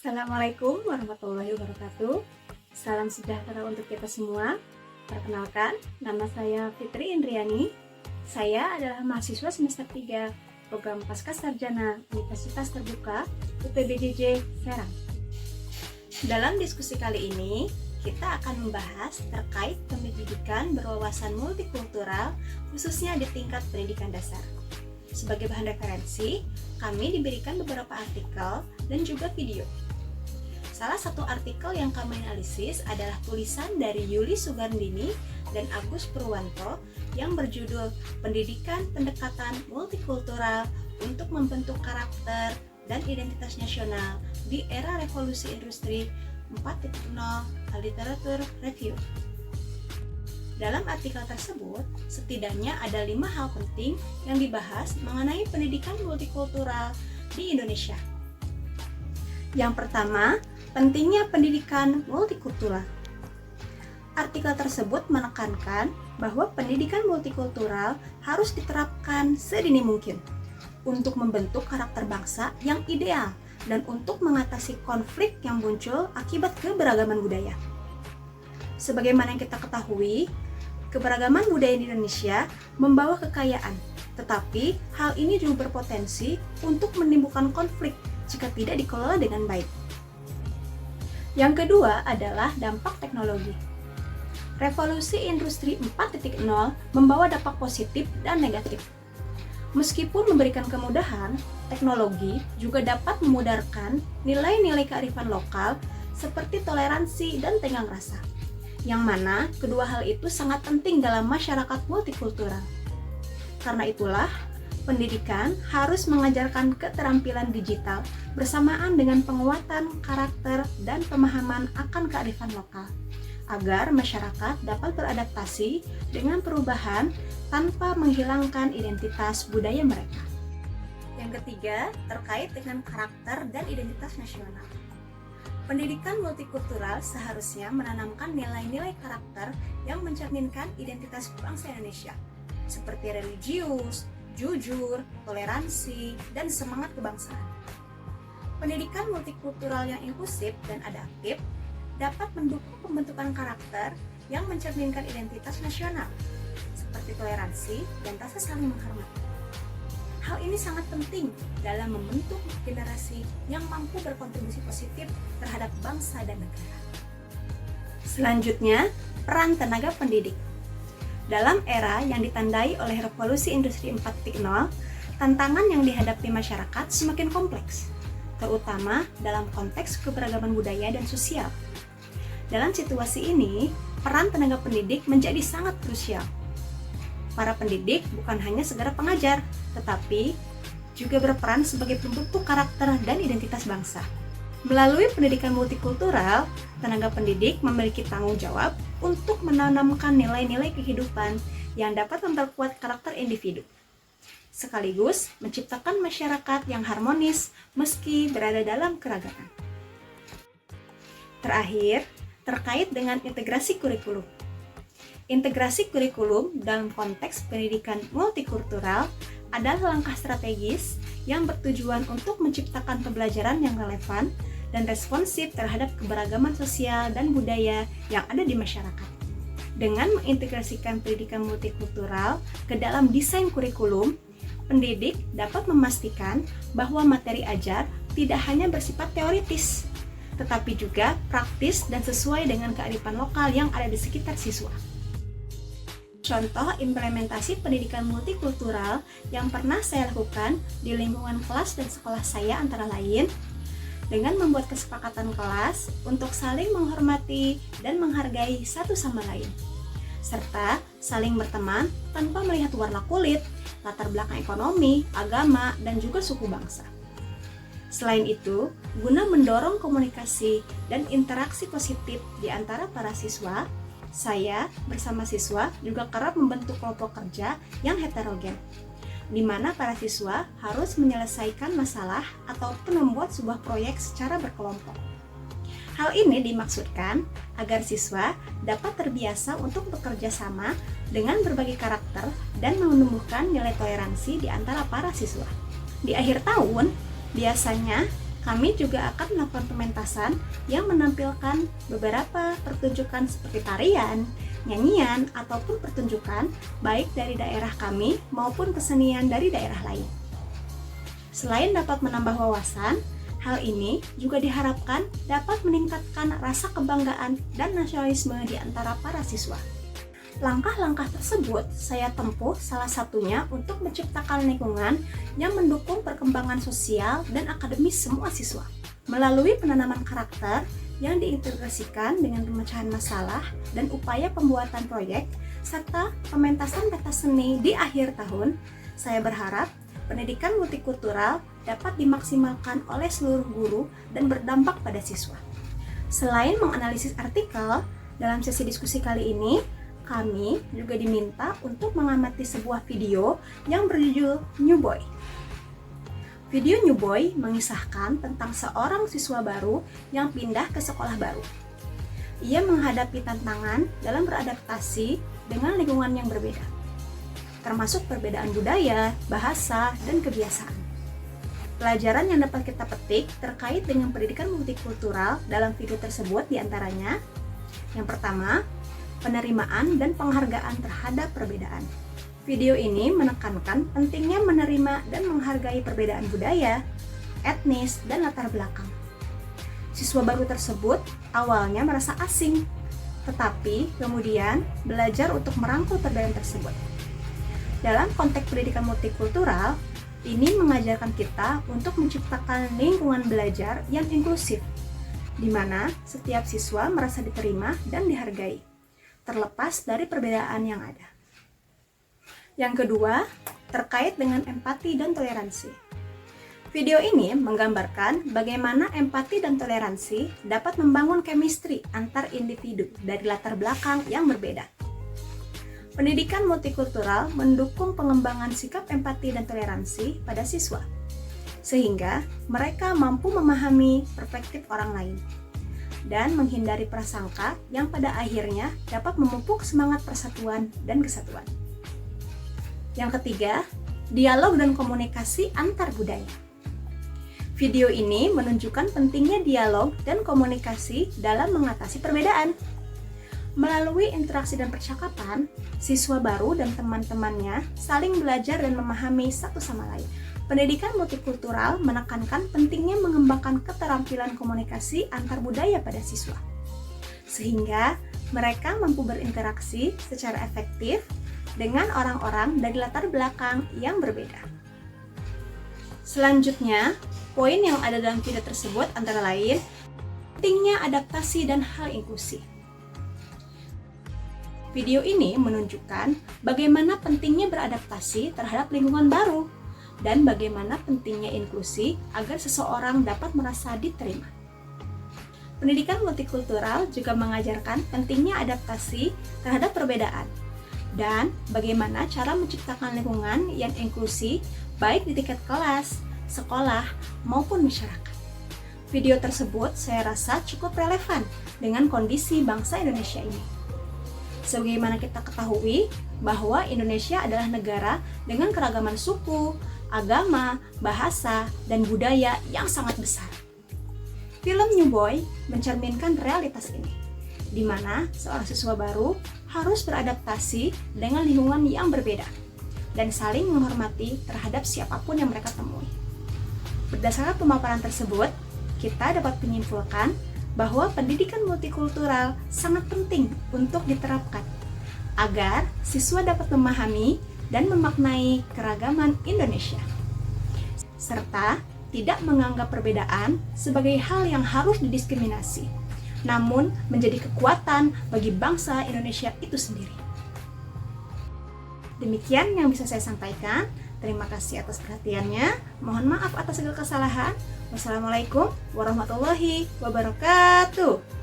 Assalamualaikum warahmatullahi wabarakatuh. Salam sejahtera untuk kita semua. Perkenalkan, nama saya Fitri Indriani. Saya adalah mahasiswa semester 3 Program Pascasarjana Universitas Terbuka UPBJJ Serang. Dalam diskusi kali ini, kita akan membahas terkait pendidikan berwawasan multikultural khususnya di tingkat pendidikan dasar. Sebagai bahan referensi, kami diberikan beberapa artikel dan juga video. Salah satu artikel yang kami analisis adalah tulisan dari Yuli Sugandini dan Agus Purwanto yang berjudul Pendidikan Pendekatan Multikultural untuk Membentuk Karakter dan Identitas Nasional di Era Revolusi Industri 4.0 Literature Review. Dalam artikel tersebut, setidaknya ada 5 hal penting yang dibahas mengenai pendidikan multikultural di Indonesia. Yang pertama, pentingnya pendidikan multikultural. Artikel tersebut menekankan bahwa pendidikan multikultural harus diterapkan sedini mungkin untuk membentuk karakter bangsa yang ideal dan untuk mengatasi konflik yang muncul akibat keberagaman budaya. Sebagaimana yang kita ketahui, keberagaman budaya di Indonesia membawa kekayaan, tetapi hal ini juga berpotensi untuk menimbulkan konflik jika tidak dikelola dengan baik. Yang kedua adalah dampak teknologi. Revolusi Industri 4.0 membawa dampak positif dan negatif. Meskipun memberikan kemudahan, teknologi juga dapat memudarkan nilai-nilai kearifan lokal seperti toleransi dan tenggang rasa, yang mana kedua hal itu sangat penting dalam masyarakat multikultural. Karena itulah, pendidikan harus mengajarkan keterampilan digital bersamaan dengan penguatan karakter dan pemahaman akan kearifan lokal, agar masyarakat dapat beradaptasi dengan perubahan tanpa menghilangkan identitas budaya mereka. Yang ketiga, terkait dengan karakter dan identitas nasional. Pendidikan multikultural seharusnya menanamkan nilai-nilai karakter yang mencerminkan identitas bangsa Indonesia, seperti religius, jujur, toleransi, dan semangat kebangsaan. Pendidikan multikultural yang inklusif dan adaptif dapat mendukung pembentukan karakter yang mencerminkan identitas nasional, seperti toleransi dan rasa saling menghormati. Hal ini sangat penting dalam membentuk generasi yang mampu berkontribusi positif terhadap bangsa dan negara. Selanjutnya, peran tenaga pendidik. Dalam era yang ditandai oleh revolusi industri 4.0, tantangan yang dihadapi masyarakat semakin kompleks, terutama dalam konteks keberagaman budaya dan sosial. Dalam situasi ini, peran tenaga pendidik menjadi sangat krusial. Para pendidik bukan hanya sekedar pengajar, tetapi juga berperan sebagai pembentuk karakter dan identitas bangsa. Melalui pendidikan multikultural, tenaga pendidik memiliki tanggung jawab untuk menanamkan nilai-nilai kehidupan yang dapat memperkuat karakter individu, sekaligus menciptakan masyarakat yang harmonis meski berada dalam keragaman. Terakhir, terkait dengan integrasi kurikulum. Integrasi kurikulum dalam konteks pendidikan multikultural adalah langkah strategis yang bertujuan untuk menciptakan pembelajaran yang relevan dan responsif terhadap keberagaman sosial dan budaya yang ada di masyarakat. Dengan mengintegrasikan pendidikan multikultural ke dalam desain kurikulum, pendidik dapat memastikan bahwa materi ajar tidak hanya bersifat teoritis, tetapi juga praktis dan sesuai dengan kearifan lokal yang ada di sekitar siswa. Contoh implementasi pendidikan multikultural yang pernah saya lakukan di lingkungan kelas dan sekolah saya antara lain dengan membuat kesepakatan kelas untuk saling menghormati dan menghargai satu sama lain, serta saling berteman tanpa melihat warna kulit, latar belakang ekonomi, agama, dan juga suku bangsa. Selain itu, guna mendorong komunikasi dan interaksi positif di antara para siswa, saya bersama siswa juga kerap membentuk kelompok kerja yang heterogen, di mana para siswa harus menyelesaikan masalah ataupun membuat sebuah proyek secara berkelompok. Hal ini dimaksudkan agar siswa dapat terbiasa untuk bekerja sama dengan berbagai karakter dan menumbuhkan nilai toleransi di antara para siswa. Di akhir tahun, biasanya Kami juga akan melakukan pementasan yang menampilkan beberapa pertunjukan seperti tarian, nyanyian, ataupun pertunjukan baik dari daerah kami maupun kesenian dari daerah lain. Selain dapat menambah wawasan, hal ini juga diharapkan dapat meningkatkan rasa kebanggaan dan nasionalisme di antara para siswa. Langkah-langkah tersebut saya tempuh salah satunya untuk menciptakan lingkungan yang mendukung perkembangan sosial dan akademis semua siswa. Melalui penanaman karakter yang diintegrasikan dengan pemecahan masalah dan upaya pembuatan proyek, serta pementasan pentas seni di akhir tahun, saya berharap pendidikan multikultural dapat dimaksimalkan oleh seluruh guru dan berdampak pada siswa. Selain menganalisis artikel, dalam sesi diskusi kali ini, kami juga diminta untuk mengamati sebuah video yang berjudul New Boy. Video New Boy mengisahkan tentang seorang siswa baru yang pindah ke sekolah baru. Ia menghadapi tantangan dalam beradaptasi dengan lingkungan yang berbeda, termasuk perbedaan budaya, bahasa, dan kebiasaan. Pelajaran yang dapat kita petik terkait dengan pendidikan multikultural dalam video tersebut diantaranya: yang pertama, penerimaan dan penghargaan terhadap perbedaan. Video ini menekankan pentingnya menerima dan menghargai perbedaan budaya, etnis, dan latar belakang. Siswa baru tersebut awalnya merasa asing, tetapi kemudian belajar untuk merangkul perbedaan tersebut. Dalam konteks pendidikan multikultural, ini mengajarkan kita untuk menciptakan lingkungan belajar yang inklusif, di mana setiap siswa merasa diterima dan dihargai, terlepas dari perbedaan yang ada. Yang kedua, terkait dengan empati dan toleransi. Video ini menggambarkan bagaimana empati dan toleransi dapat membangun chemistry antar individu dari latar belakang yang berbeda. Pendidikan multikultural mendukung pengembangan sikap empati dan toleransi pada siswa, sehingga mereka mampu memahami perspektif orang lain dan menghindari prasangka yang pada akhirnya dapat memupuk semangat persatuan dan kesatuan. Yang ketiga, dialog dan komunikasi antar budaya. Video ini menunjukkan pentingnya dialog dan komunikasi dalam mengatasi perbedaan. Melalui interaksi dan percakapan, siswa baru dan teman-temannya saling belajar dan memahami satu sama lain. Pendidikan multikultural menekankan pentingnya mengembangkan keterampilan komunikasi antar budaya pada siswa, sehingga mereka mampu berinteraksi secara efektif dengan orang-orang dari latar belakang yang berbeda. Selanjutnya, poin yang ada dalam video tersebut antara lain pentingnya adaptasi dan hal inklusi. Video ini menunjukkan bagaimana pentingnya beradaptasi terhadap lingkungan baru dan bagaimana pentingnya inklusi agar seseorang dapat merasa diterima. Pendidikan multikultural juga mengajarkan pentingnya adaptasi terhadap perbedaan dan bagaimana cara menciptakan lingkungan yang inklusi baik di tingkat kelas, sekolah, maupun masyarakat. Video tersebut saya rasa cukup relevan dengan kondisi bangsa Indonesia ini. Sebagaimana kita ketahui bahwa Indonesia adalah negara dengan keragaman suku, agama, bahasa, dan budaya yang sangat besar. Film New Boy mencerminkan realitas ini, di mana seorang siswa baru harus beradaptasi dengan lingkungan yang berbeda dan saling menghormati terhadap siapapun yang mereka temui. Berdasarkan pemaparan tersebut, kita dapat menyimpulkan bahwa pendidikan multikultural sangat penting untuk diterapkan agar siswa dapat memahami dan memaknai keragaman Indonesia, serta tidak menganggap perbedaan sebagai hal yang harus didiskriminasi, namun menjadi kekuatan bagi bangsa Indonesia itu sendiri. Demikian yang bisa saya sampaikan. Terima kasih atas perhatiannya. Mohon maaf atas segala kesalahan. Wassalamualaikum warahmatullahi wabarakatuh.